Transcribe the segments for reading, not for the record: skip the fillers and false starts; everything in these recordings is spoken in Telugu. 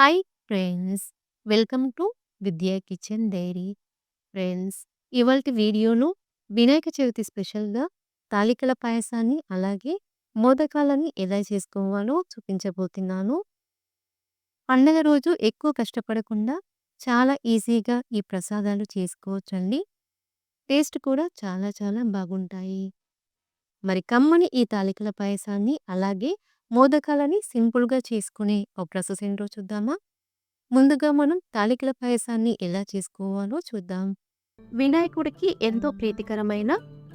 Hi friends! వెల్కమ్ టు విద్యా కిచెన్ డైరీ. ఫ్రెండ్స్, ఇవాల్టి వీడియోలో వినాయక చవితి స్పెషల్‌గా తాలికల పాయసాన్ని, అలాగే మోదకాలని ఎలా చేసుకోవాలో చూపించబోతున్నాను. పండగ రోజు ఎక్కువ కష్టపడకుండా చాలా ఈజీగా ఈ ప్రసాదాలు చేసుకోవచ్చండి. టేస్ట్ కూడా చాలా చాలా బాగుంటాయి. మరి కమ్మని ఈ తాలికల పాయసాన్ని, అలాగే మోదకాలని సింపుల్‌గా చేసుకునే ఒక ప్రాసెస్ ఏంటో చూద్దామా? ముందుగా మనం తాలికల పాయసాన్ని ఎలా చేసుకోవాలో చూద్దాం. వినాయకుడికి ఎంతో ప్రీతికరమైన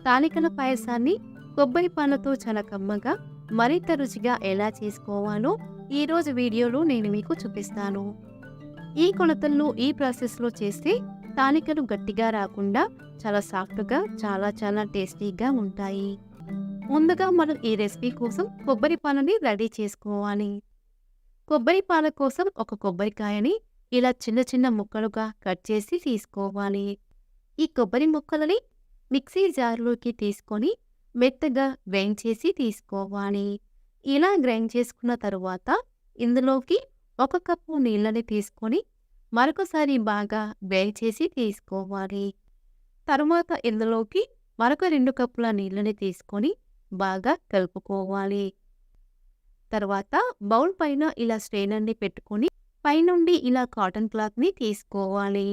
తాలికల పాయసాన్ని కొబ్బరి పాలతో చాలా కమ్మగా మరింత రుచిగా ఎలా చేసుకోవాలో ఈరోజు వీడియోలో నేను మీకు చూపిస్తాను. ఈ కొలతల్లో ఈ ప్రాసెస్లో చేస్తే తాలికలు గట్టిగా రాకుండా చాలా సాఫ్ట్గా చాలా టేస్టీగా ఉంటాయి. ముందుగా మనం ఈ రెసిపీ కోసం కొబ్బరి పాలని రెడీ చేసుకోవాలి. కొబ్బరి పాల కోసం ఒక కొబ్బరికాయని ఇలా చిన్న చిన్న ముక్కలుగా కట్ చేసి తీసుకోవాలి. ఈ కొబ్బరి ముక్కలని మిక్సీ జార్లోకి తీసుకొని మెత్తగా గ్రైండ్ చేసి తీసుకోవాలి. ఇలా గ్రైండ్ చేసుకున్న తరువాత ఇందులోకి 1 కప్పు నీళ్ళని తీసుకొని మరొకసారి బాగా గ్రైండ్ చేసి తీసుకోవాలి. తరువాత ఇందులోకి మరొక 2 కప్పుల నీళ్ళని తీసుకొని బాగా కలుపుకోవాలి. తర్వాత బౌల్ పైన ఇలా స్ట్రెయినర్ని పెట్టుకొని పైనుండి ఇలా కాటన్ క్లాత్ని తీసుకోవాలి.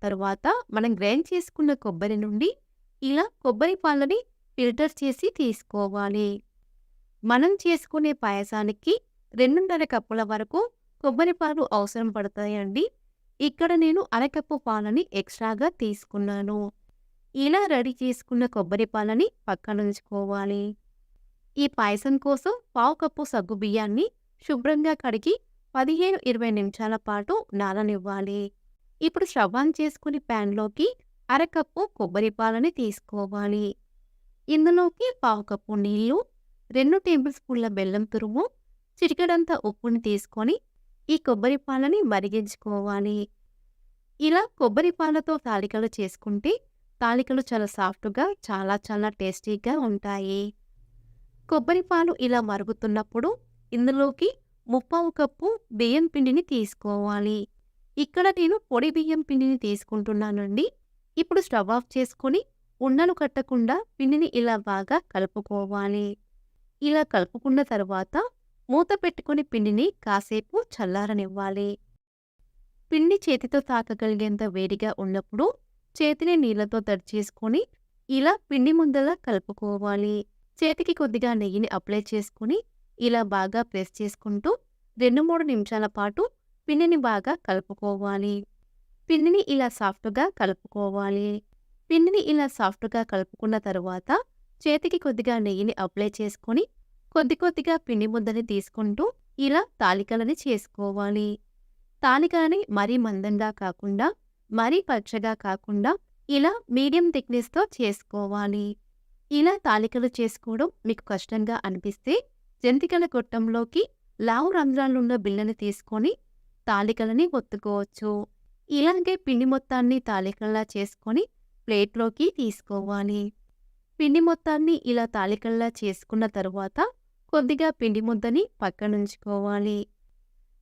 తరువాత మనం గ్రైండ్ చేసుకున్న కొబ్బరి నుండి ఇలా కొబ్బరి పాలని ఫిల్టర్ చేసి తీసుకోవాలి. మనం చేసుకునే పాయసానికి 2.5 కప్పుల వరకు కొబ్బరి పాలు అవసరం పడతాయండి. ఇక్కడ నేను అరకప్పు పాలని ఎక్స్ట్రాగా తీసుకున్నాను. ఇలా రెడీ చేసుకున్న కొబ్బరి పాలని పక్కనుంచుకోవాలి. ఈ పాయసం కోసం 1/2 కప్పు సగ్గుబియ్యాన్ని శుభ్రంగా కడిగి 15-20 నిమిషాల పాటు నాననివ్వాలి. ఇప్పుడు స్టవ్ ఆన్ చేసుకుని ప్యాన్లోకి అరకప్పు కొబ్బరి పాలని తీసుకోవాలి. ఇందులోకి 1/2 కప్పు నీళ్లు, 2 టేబుల్ స్పూన్ల బెల్లం తురుము, చిటికెడంత ఉప్పుని తీసుకొని ఈ కొబ్బరి పాలని మరిగించుకోవాలి. ఇలా కొబ్బరి పాలతో తాలికలు చేసుకుంటే తాలికలు చాలా సాఫ్ట్గా చాలా టేస్టీగా ఉంటాయి. కొబ్బరి పాలు ఇలా మరుగుతున్నప్పుడు ఇందులోకి 3/4 కప్పు బియ్యం పిండిని తీసుకోవాలి. ఇక్కడ నేను పొడి బియ్యం పిండిని తీసుకుంటున్నానండి. ఇప్పుడు స్టవ్ ఆఫ్ చేసుకొని ఉండలు కట్టకుండా పిండిని ఇలా బాగా కలుపుకోవాలి. ఇలా కలుపుకున్న తర్వాత మూత పెట్టుకుని పిండిని కాసేపు చల్లారనివ్వాలి. పిండి చేతితో తాకగలిగేంత వేడిగా ఉన్నప్పుడు చేతిని నీళ్లతో తడిచేసుకొని ఇలా పిండి ముందలా కలుపుకోవాలి. చేతికి కొద్దిగా నెయ్యిని అప్లై చేసుకుని ఇలా బాగా ప్రెస్ చేసుకుంటూ 2-3 నిమిషాల పాటు పిండిని బాగా కలుపుకోవాలి. పిండిని ఇలా సాఫ్ట్గా కలుపుకోవాలి. పిండిని ఇలా సాఫ్ట్గా కలుపుకున్న తరువాత చేతికి కొద్దిగా నెయ్యిని అప్లై చేసుకొని కొద్దిగా పిండి ముద్దని తీసుకుంటూ ఇలా తాలికలని చేసుకోవాలి. తాలికలని మరీ మందంగా కాకుండా, మరీ పల్చగా కాకుండా ఇలా మీడియం థిక్నెస్తో చేసుకోవాలి. ఇలా తాలికలు చేసుకోవడం మీకు కష్టంగా అనిపిస్తే జంతికల గొట్టంలోకి లావు రంధ్రాలున్న బిళ్ళని తీసుకొని తాలికలని ఒత్తుకోవచ్చు. ఇలాగే పిండి మొత్తాన్ని తాలికల్లా చేసుకొని ప్లేట్లోకి తీసుకోవాలి. పిండి మొత్తాన్ని ఇలా తాలికల్లా చేసుకున్న తరువాత కొద్దిగా పిండి ముద్దని పక్కనుంచుకోవాలి.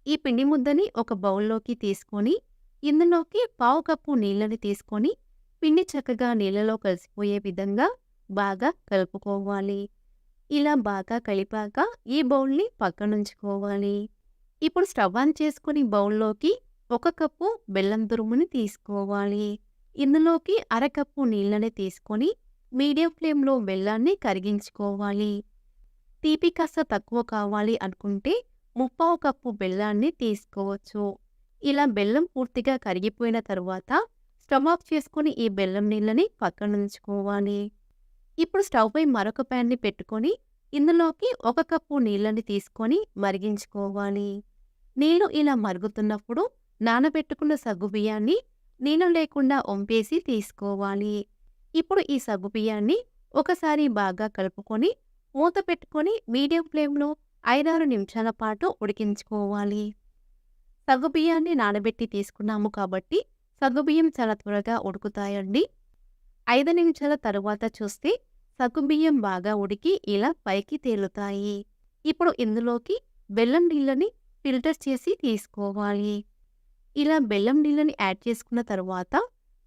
ఈ పిండి ముద్దని ఒక బౌల్లోకి తీసుకొని ఇందులోకి 1/4 కప్పు నీళ్ళని తీసుకొని పిండి చక్కగా నీళ్ళలో కలిసిపోయే విధంగా బాగా కలుపుకోవాలి. ఇలా బాగా కలిపాక ఈ బౌల్ని పక్కనుంచుకోవాలి. ఇప్పుడు స్టవ్ ఆన్ చేసుకుని బౌల్లోకి 1 కప్పు బెల్లం తురుముని తీసుకోవాలి. ఇందులోకి అరకప్పు నీళ్ళని తీసుకొని మీడియం ఫ్లేమ్లో బెల్లాన్ని కరిగించుకోవాలి. తీపి కాస్త తక్కువ కావాలి అనుకుంటే 3/4 కప్పు బెల్లాన్ని తీసుకోవచ్చు. ఇలా బెల్లం పూర్తిగా కరిగిపోయిన తరువాత స్టవ్ ఆఫ్ చేసుకుని ఈ బెల్లం నీళ్ళని పక్కనుంచుకోవాలి. ఇప్పుడు స్టవ్ పై మరొక ప్యాన్ని పెట్టుకొని ఇందులోకి 1 కప్పు నీళ్ళని తీసుకొని మరిగించుకోవాలి. నీళ్లు ఇలా మరుగుతున్నప్పుడు నానబెట్టుకున్న సగ్గుబియ్యాన్ని నీళ్లు లేకుండా వంపేసి తీసుకోవాలి. ఇప్పుడు ఈ సగ్గుబియ్యాన్ని ఒకసారి బాగా కలుపుకొని మూత పెట్టుకొని మీడియం ఫ్లేమ్లో 5-6 నిమిషాల పాటు ఉడికించుకోవాలి. సగ్గుబియ్యాన్ని నానబెట్టి తీసుకున్నాము కాబట్టి సగ్గుబియ్యం చాలా త్వరగా ఉడుకుతాయండి. 5 నిమిషాల తరువాత చూస్తే సగ్గుబియ్యం బాగా ఉడికి ఇలా పైకి తేలుతాయి. ఇప్పుడు ఇందులోకి బెల్లం నీళ్ళని ఫిల్టర్ చేసి తీసుకోవాలి. ఇలా బెల్లం నీళ్ళని యాడ్ చేసుకున్న తర్వాత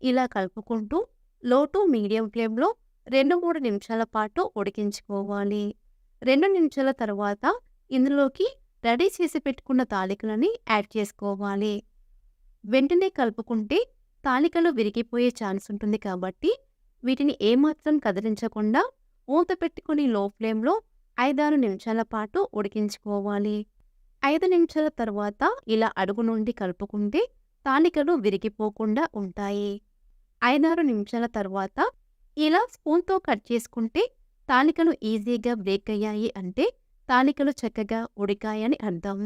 ఇలా కలుపుకుంటూ లో టు మీడియం ఫ్లేమ్‌లో 2-3 నిమిషాల పాటు ఉడికించుకోవాలి. 2 నిమిషాల తర్వాత ఇందులోకి రెడీ చేసి పెట్టుకున్న తాలికలని యాడ్ చేసుకోవాలి. వెంటనే కలుపుకుంటే తాలికలు విరిగిపోయే ఛాన్స్ ఉంటుంది కాబట్టి వీటిని ఏమాత్రం కదిలించకుండా మూత పెట్టుకొని లో ఫ్లేమ్‌లో 5-6 నిమిషాల పాటు ఉడికించుకోవాలి. 5 నిమిషాల తర్వాత ఇలా అడుగు నుండి కలుపుకుంటే తాలికలు విరిగిపోకుండా ఉంటాయి. 5-6 నిమిషాల తర్వాత ఇలా స్పూన్‌తో కట్ చేసుకుంటే తాలికలు ఈజీగా బ్రేక్ అయ్యాయి అంటే తాలికలు చక్కగా ఉడికాయని అర్థం.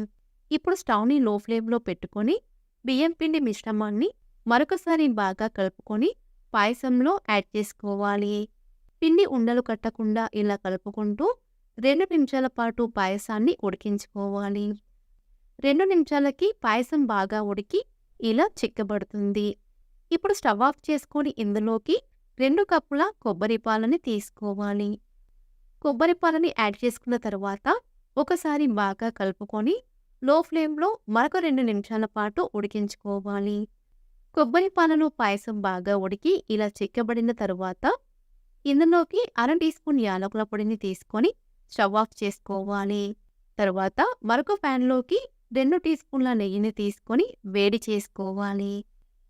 ఇప్పుడు స్టవ్‌ని లో ఫ్లేమ్‌లో పెట్టుకొని బియ్యం పిండి మిశ్రమాన్ని మరొకసారి బాగా కలుపుకొని పాయసంలో యాడ్ చేసుకోవాలి. పిండి ఉండలు కట్టకుండా ఇలా కలుపుకుంటూ 2 నిమిషాల పాటు పాయసాన్ని ఉడికించుకోవాలి. 2 నిమిషాలకి పాయసం బాగా ఉడికి ఇలా చిక్కబడుతుంది. ఇప్పుడు స్టవ్ ఆఫ్ చేసుకొని ఇందులోకి 2 కప్పుల కొబ్బరి పాలని తీసుకోవాలి. కొబ్బరి పాలని యాడ్ చేసుకున్న తర్వాత ఒకసారి బాగా కలుపుకొని లో ఫ్లేమ్‌లో మరొక 2 నిమిషాల పాటు ఉడికించుకోవాలి. కొబ్బరి పాలలో పాయసం బాగా ఉడికి ఇలా చిక్కబడిన తరువాత ఇందులోకి అర టీ స్పూన్ యాలకుల పొడిని తీసుకొని స్టవ్ ఆఫ్ చేసుకోవాలి. తరువాత మరొక ప్యాన్‌లోకి 2 టీ స్పూన్ల నెయ్యిని తీసుకొని వేడి చేసుకోవాలి.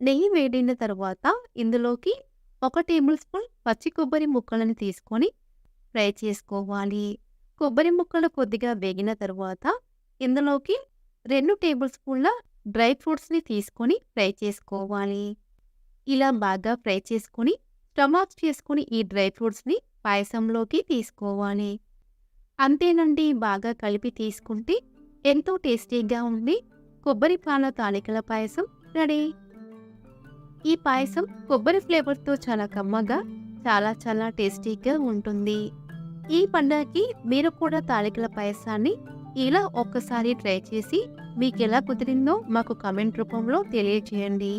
నెయ్యి వేడైన తరువాత ఇందులోకి 1 టేబుల్ స్పూన్ పచ్చి కొబ్బరి ముక్కలను తీసుకొని ఫ్రై చేసుకోవాలి. కొబ్బరి ముక్కలు కొద్దిగా వేగిన తరువాత ఇందులోకి 2 టేబుల్ స్పూన్ల డ్రై ఫ్రూట్స్‌ని తీసుకొని ఫ్రై చేసుకోవాలి. ఇలా బాగా ఫ్రై చేసుకొని స్టవ్ ఆఫ్ చేసుకొని ఈ డ్రై ఫ్రూట్స్‌ని పాయసంలోకి తీసుకోవాలి. అంతేనండి, బాగా కలిపి తీసుకుంటే ఎంతో టేస్టీగా ఉండి కొబ్బరి పాల తాలికల పాయసం రెడీ. ఈ పాయసం కొబ్బరి ఫ్లేవర్‌తో చాలా కమ్మగా, చాలా చాలా టేస్టీగా ఉంటుంది. ఈ పండగకి మీరు కూడా తాలికల పాయసాన్ని ఇలా ఒక్కసారి ట్రై చేసి మీకెలా కుదిరిందో మాకు కామెంట్ రూపంలో తెలియజేయండి.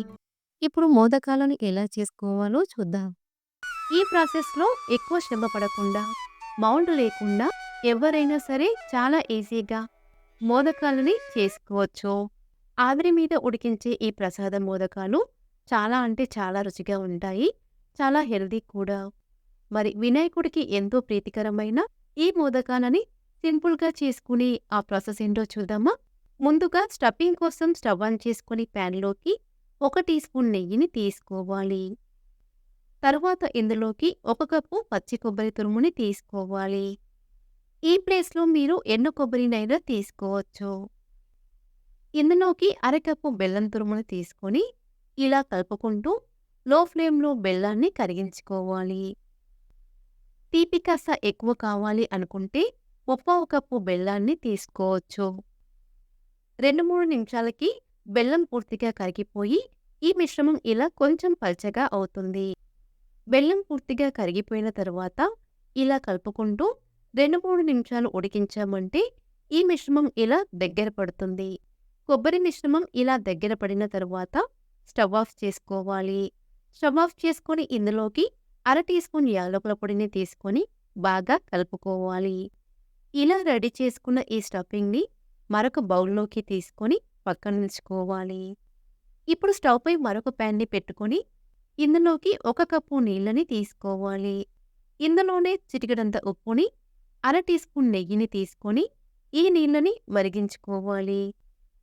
ఇప్పుడు మోదకాలను ఎలా చేసుకోవాలో చూద్దాం. ఈ ప్రాసెస్‌లో ఎక్కువ శ్రమ పడకుండా, మౌల్డ్ లేకుండా ఎవరైనా సరే చాలా ఈజీగా మోదకాలని చేసుకోవచ్చు. ఆవిరి మీద ఉడికించే ఈ ప్రసాద మోదకాలు చాలా అంటే చాలా రుచిగా ఉంటాయి. చాలా హెల్తీ కూడా. మరి వినాయకుడికి ఎంతో ప్రీతికరమైన ఈ మోదకాలని సింపుల్‌గా చేసుకునే ఆ ప్రాసెస్ ఏంటో చూద్దామా? ముందుగా స్టఫింగ్ కోసం స్టవ్ ఆన్ చేసుకొని ప్యాన్‌లోకి 1 టీ స్పూన్ నెయ్యిని తీసుకోవాలి. తరువాత ఇందులోకి 1 కప్పు పచ్చి కొబ్బరి తురుముని తీసుకోవాలి. ఈ ప్లేస్‌లో మీరు ఎండు కొబ్బరినైనా తీసుకోవచ్చు. ఇందులోకి అరకప్పు బెల్లం తురుముని తీసుకొని ఇలా కలుపుకుంటూ లో ఫ్లేమ్‌లో బెల్లాన్ని కరిగించుకోవాలి. తీపి కాస్త ఎక్కువ కావాలి అనుకుంటే 1/2 కప్పు బెల్లాన్ని తీసుకోవచ్చు. 2-3 నిమిషాలకి బెల్లం పూర్తిగా కరిగిపోయి ఈ మిశ్రమం ఇలా కొంచెం పల్చగా అవుతుంది. బెల్లం పూర్తిగా కరిగిపోయిన తరువాత ఇలా కలుపుకుంటూ 2-3 నిమిషాలు ఉడికించామంటే ఈ మిశ్రమం ఇలా దగ్గర పడుతుంది. కొబ్బరి మిశ్రమం ఇలా దగ్గర పడిన తరువాత స్టవ్ ఆఫ్ చేసుకోవాలి. స్టవ్ ఆఫ్ చేసుకొని ఇందులోకి అర టీ స్పూన్ యాలకుల పొడిని తీసుకొని బాగా కలుపుకోవాలి. ఇలా రెడీ చేసుకున్న ఈ స్టఫింగ్‌ని మరొక బౌల్‌లోకి తీసుకొని పక్కనుంచుకోవాలి. ఇప్పుడు స్టవ్‌పై మరొక ప్యాన్‌ని పెట్టుకొని ఇందులోకి 1 కప్పు నీళ్ళని తీసుకోవాలి. ఇందులోనే చిటికెడంత ఉప్పుని, అర టీ స్పూన్ నెయ్యిని తీసుకొని ఈ నీళ్ళని మరిగించుకోవాలి.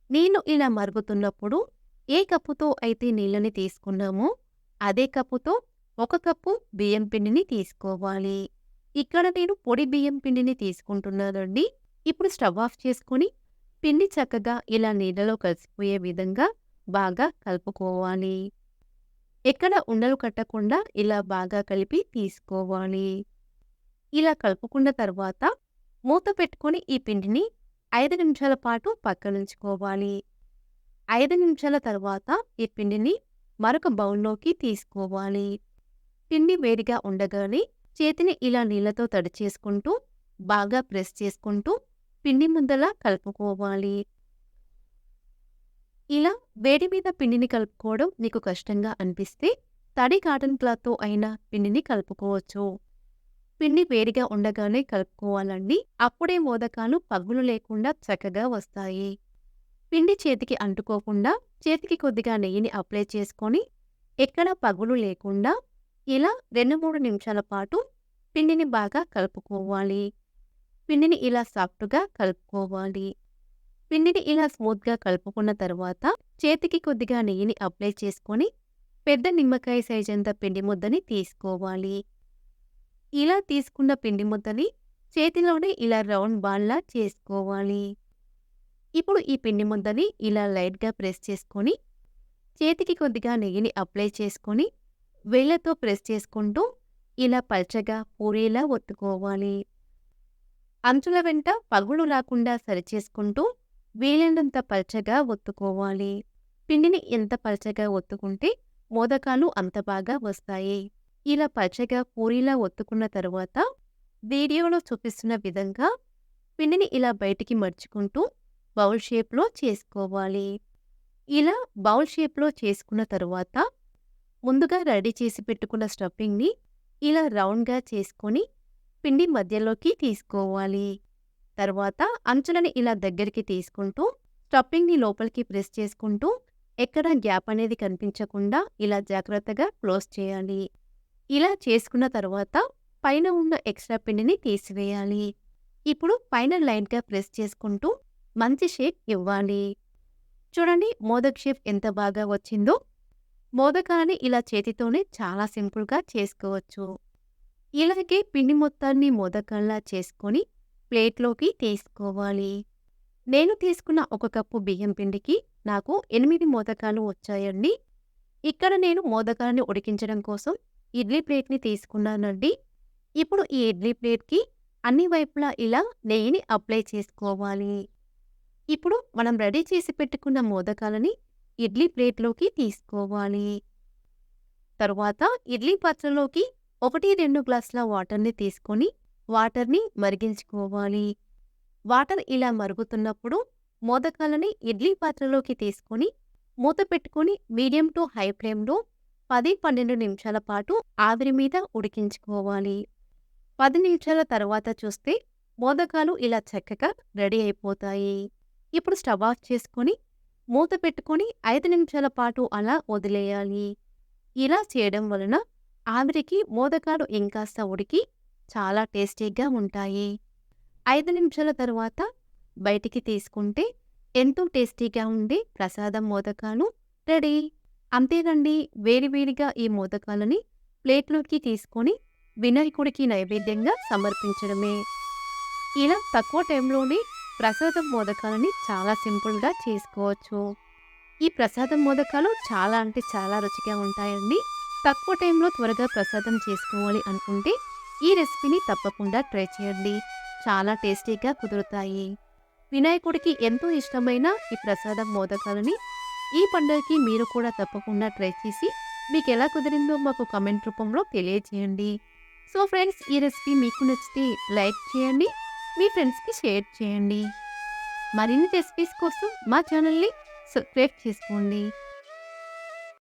నీళ్ళు ఇలా మరుగుతున్నప్పుడు ఏ కప్పుతో అయితే నీళ్ళని తీసుకున్నామో అదే కప్పుతో 1 కప్పు బియ్యం పిండిని తీసుకోవాలి. ఇక్కడ నేను పొడి బియ్యం పిండిని తీసుకుంటున్నానండి. ఇప్పుడు స్టవ్ ఆఫ్ చేసుకొని పిండి చక్కగా ఇలా నీళ్ళలో కలిసిపోయే విధంగా బాగా కలుపుకోవాలి. ఎక్కడ ఉండలు కట్టకుండా ఇలా బాగా కలిపి తీసుకోవాలి. ఇలా కలుపుకున్న తర్వాత మూత పెట్టుకొని ఈ పిండిని 5 నిమిషాల పాటు పక్కనుంచుకోవాలి. 5 నిమిషాల తర్వాత ఈ పిండిని మరొక బౌల్‌లోకి తీసుకోవాలి. పిండి వేడిగా ఉండగానే చేతిని ఇలా నీళ్ళతో తడి చేసుకుంటూ బాగా ప్రెస్ చేసుకుంటూ పిండి ముద్దలా కలుపుకోవాలి. ఇలా వేడి మీద పిండిని కలుపుకోవడం మీకు కష్టంగా అనిపిస్తే తడి కాటన్ క్లాత్‌తో అయినా పిండిని కలుపుకోవచ్చు. పిండి వేడిగా ఉండగానే కలుపుకోవాలండి. అప్పుడే మోదకాలు పగులు లేకుండా చక్కగా వస్తాయి. పిండి చేతికి అంటుకోకుండా చేతికి కొద్దిగా నెయ్యిని అప్లై చేసుకొని ఎక్కడ పగులు లేకుండా ఇలా 2-3 నిమిషాల పాటు పిండిని బాగా కలుపుకోవాలి. పిండిని ఇలా సాఫ్ట్‌గా కలుపుకోవాలి. పిండిని ఇలా స్మూత్‌గా కలుపుకున్న తర్వాత చేతికి కొద్దిగా నెయ్యిని అప్లై చేసుకొని పెద్ద నిమ్మకాయ సైజంత పిండి ముద్దని తీసుకోవాలి. ఇలా తీసుకున్న పిండి ముద్దని చేతిలోనే ఇలా రౌండ్ బాల్‌లా చేసుకోవాలి. ఇప్పుడు ఈ పిండి ముద్దని ఇలా లైట్‌గా ప్రెస్ చేసుకొని చేతికి కొద్దిగా నెయ్యిని అప్లై చేసుకొని వేళ్ళతో ప్రెస్ చేసుకుంటూ ఇలా పల్చగా పూరీలా ఒత్తుకోవాలి. అంచుల వెంట పగులు రాకుండా సరిచేసుకుంటూ వీలైనంత పల్చగా ఒత్తుకోవాలి. పిండిని ఎంత పల్చగా ఒత్తుకుంటే మోదకాలు అంత బాగా వస్తాయి. ఇలా పల్చగా పూరీలా ఒత్తుకున్న తరువాత వీడియోలో చూపిస్తున్న విధంగా పిండిని ఇలా బయటికి మడుచుకుంటూ బౌల్ షేప్‌లో చేసుకోవాలి. ఇలా బౌల్ షేప్‌లో చేసుకున్న తరువాత ముందుగా రెడీ చేసి పెట్టుకున్న స్టఫింగ్‌ని ఇలా రౌండ్‌గా చేసుకొని పిండి మధ్యలోకి తీసుకోవాలి. తర్వాత అంచులని ఇలా దగ్గరికి తీసుకుంటూ స్టఫింగ్‌ని లోపలికి ప్రెస్ చేసుకుంటూ ఎక్కడ గ్యాప్ అనేది కనిపించకుండా ఇలా జాగ్రత్తగా క్లోజ్ చేయాలి. ఇలా చేసుకున్న తర్వాత పైన ఉన్న ఎక్స్ట్రా పిండిని తీసివేయాలి. ఇప్పుడు పైన లైట్‌గా ప్రెస్ చేసుకుంటూ మంచి షేప్ ఇవ్వాలి. చూడండి మోదక్ షేప్ ఎంత బాగా వచ్చిందో. మోదకాలని ఇలా చేతితోనే చాలా సింపుల్‌గా చేసుకోవచ్చు. ఇలాగే పిండి మొత్తాన్ని మోదకాల్లా చేసుకొని ప్లేట్‌లోకి తీసుకోవాలి. నేను తీసుకున్న 1 కప్పు బియ్యం పిండికి నాకు 8 మోదకాలు వచ్చాయండి. ఇక్కడ నేను మోదకాలని ఉడికించడం కోసం ఇడ్లీ ప్లేట్‌ని తీసుకున్నానండి. ఇప్పుడు ఈ ఇడ్లీ ప్లేట్‌కి అన్ని వైపులా ఇలా నెయ్యిని అప్లై చేసుకోవాలి. ఇప్పుడు మనం రెడీ చేసి పెట్టుకున్న మోదకాలని ఇడ్లీ ప్లేట్‌లోకి తీసుకోవాలి. తరువాత ఇడ్లీ పాత్రలోకి 1-2 గ్లాసుల వాటర్‌ని తీసుకొని వాటర్‌ని మరిగించుకోవాలి. వాటర్ ఇలా మరుగుతున్నప్పుడు మోదకాలని ఇడ్లీ పాత్రలోకి తీసుకొని మూత పెట్టుకొని మీడియం టు హై ఫ్లేమ్‌లో 10-12 నిమిషాల పాటు ఆవిరి మీద ఉడికించుకోవాలి. 10 నిమిషాల తర్వాత చూస్తే మోదకాలు ఇలా చక్కగా రెడీ అయిపోతాయి. ఇప్పుడు స్టవ్ ఆఫ్ చేసుకొని మూత పెట్టుకొని 5 నిమిషాల పాటు అలా వదిలేయాలి. ఇలా చేయడం వలన ఆవిరికి మోదకాలు ఇంకాస్త ఉడికి చాలా టేస్టీగా ఉంటాయి. 5 నిమిషాల తర్వాత బయటికి తీసుకుంటే ఎంతో టేస్టీగా ఉండే ప్రసాదం మోదకాలు రెడీ. అంతేనండి, వేడివేడిగా ఈ మోదకాలని ప్లేట్లోకి తీసుకొని వినాయకుడికి నైవేద్యంగా సమర్పించడమే. ఇలా తక్కువ టైంలోనే ప్రసాదం మోదకాలని చాలా సింపుల్‌గా చేసుకోవచ్చు. ఈ ప్రసాదం మోదకాలు చాలా అంటే చాలా రుచిగా ఉంటాయండి. తక్కువ టైంలో త్వరగా ప్రసాదం చేసుకోవాలి అనుకుంటే ఈ రెసిపీని తప్పకుండా ట్రై చేయండి. చాలా టేస్టీగా కుదురుతాయి. వినాయకుడికి ఎంతో ఇష్టమైన ఈ ప్రసాదం మోదకాలని ఈ పండుగకి మీరు కూడా తప్పకుండా ట్రై చేసి మీకు ఎలా కుదిరిందో మాకు కామెంట్ రూపంలో తెలియజేయండి. సో ఫ్రెండ్స్, ఈ రెసిపీ మీకు నచ్చితే లైక్ చేయండి, మీ ఫ్రెండ్స్‌కి షేర్ చేయండి. మరిన్ని రెసిపీస్ కోసం మా ఛానల్‌ని సబ్స్క్రైబ్ చేసుకోండి.